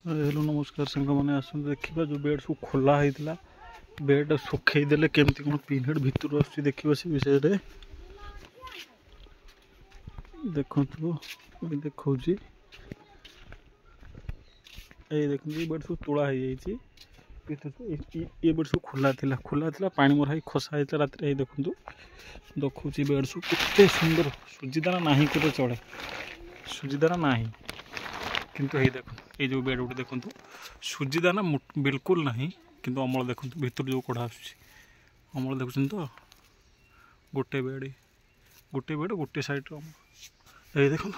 hello नमस्कार सांग मैंने आस देखा जो बेड सब खोला होता बेड सुखईदे केमती कौन पिनहेड भितर आस देखा से विषय देखु देखा देखते बेड सब तोड़ा हो जाए ये बेड सब खोला था पानी मरा खसा होता रात देखु देखा बेड सब केते सुंदर सुजिदाना ना कहे चले सुजिदाना ना किंतु ये देखो ये जो बेड गोटे देखो सुजिदाना बिल्कुल ना किंतु अमल देखो भितर जो कड़ा अमल देखुं तो गोटे बेड गोटे साइड ये देखो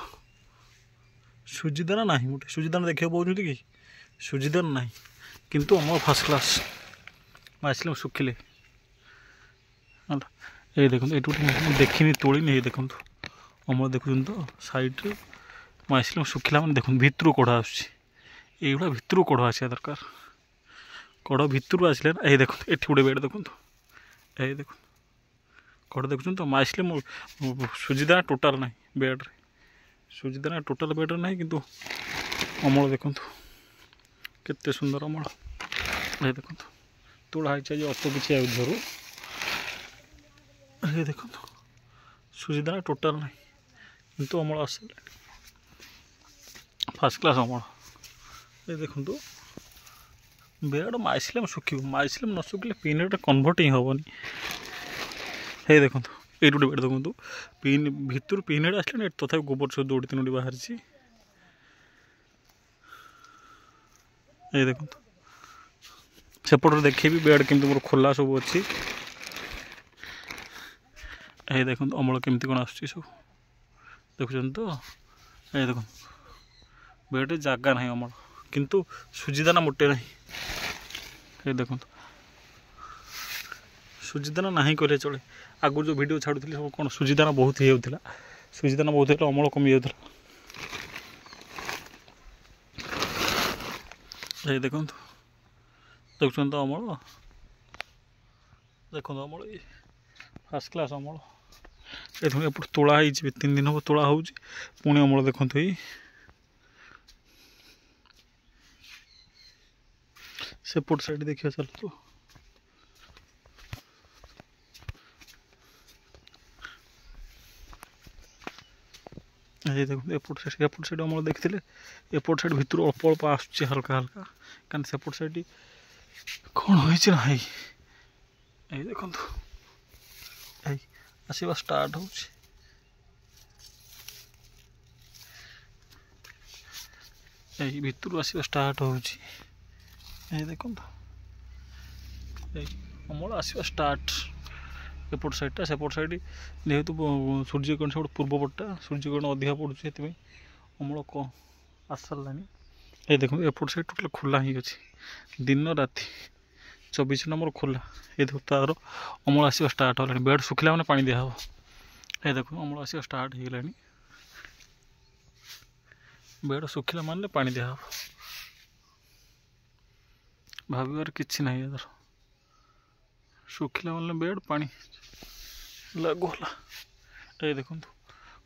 सुजिदाना ना गोटे सुजिदाना देखा पाँच कि सुजिदाना ना किंतु अमल फास्ट क्लास आसले सुखिले ये देखो ये देखनी तोड़ी ये देखो अमल देखुं तो साइड आसले सुखिला मैंने देखो भितर कड़ा आसगुड़ा भितर कड़ा आसा दरकार कड़ भितर आसले ना ये देखो ये गोटे बेड देखो ये देखो कड़ देखुं तो आसले सुजिदाना टोटाल ना बेड्रे सुजिदाना टोटाल बेड्रे ना कि अमल देखु केते सुंदर अमल ये देखो तोड़ा आज अल्प किसी घर ये देखो सुजिदाना टोटाल ना किंतु अमल आसला फास्ट क्लास अमल ये देखु बेड माइसले सुखी माइसले न सुखिले पिनहेड कन्वर्ट ही हेनी ये देखो ये गोटे बेड देखो पिन भितर पिनहेड आसला तथा गोबर सब दौड़ी तीन बाहर ये देखो सेपटे देखे भी बेड केमती मोर खोला सब अच्छी ये देखो अमल केमती कौन आस सब देखुं तो ये देखो बेड जगह ना अमल किंतु सुजिदाना मोटे ना ये देखो सुजिदाना ना कहले चले आगु जो वीडियो छाड़ुली सब कौन सुजिदाना बहुत ही होता सुजिदाना बहुत होता अमल कमी जाता ये देखो देखुं तो अमल देखो अमल ये फास्ट क्लास अमल ये देखो एपट तोड़ा हो 3 दिन हम तोड़ा हो पुणी अमल देखो ये सेपट साइड देखिए चल तो ये देखो एपट साइड अमल देखते एपट साइड भितर अल्प अल्प आस हल्का हल्का कहीं सेपट साइड कौन हो ना ये देखो आसवा स्टार्ट हो भितर आसवा स्टार्ट हो देखो अमल आसवा स्टार्ट एपट साइडटा सेपट साइड जेहेतु सूर्यकिरण से पूर्वपटा सूर्यकिरण अधिका पड़ुचे से अमल कम आस सारानी ये देखो एपट साइड टोटल खोला ही अच्छी दिन राति 24 नंबर खोला ये देखो तार अमल आसवा स्टार्ट होगा बेड सुखिला मैंने पानी दिया ये देखो अमल आसवा स्टार्ट हो गलानी बेड सुखिला मानने पानी दिया भाविबार किसी ना इधर सुखिला मानने बेड पानी लगुला ये देखो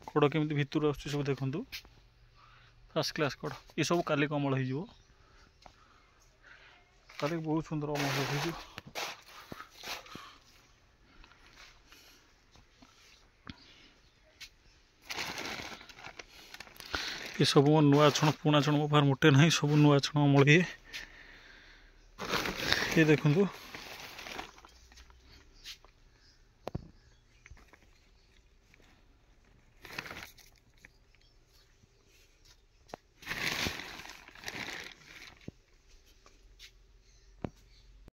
कड़ केमी भितर आस सब देखु फास्ट क्लास कड़ ये सब काली अमल हो काली बहुत सुंदर अमल हो ये सब नुआ छण पुणा छण मोबार मोटे ना सब नुआ छण अमल ये देखो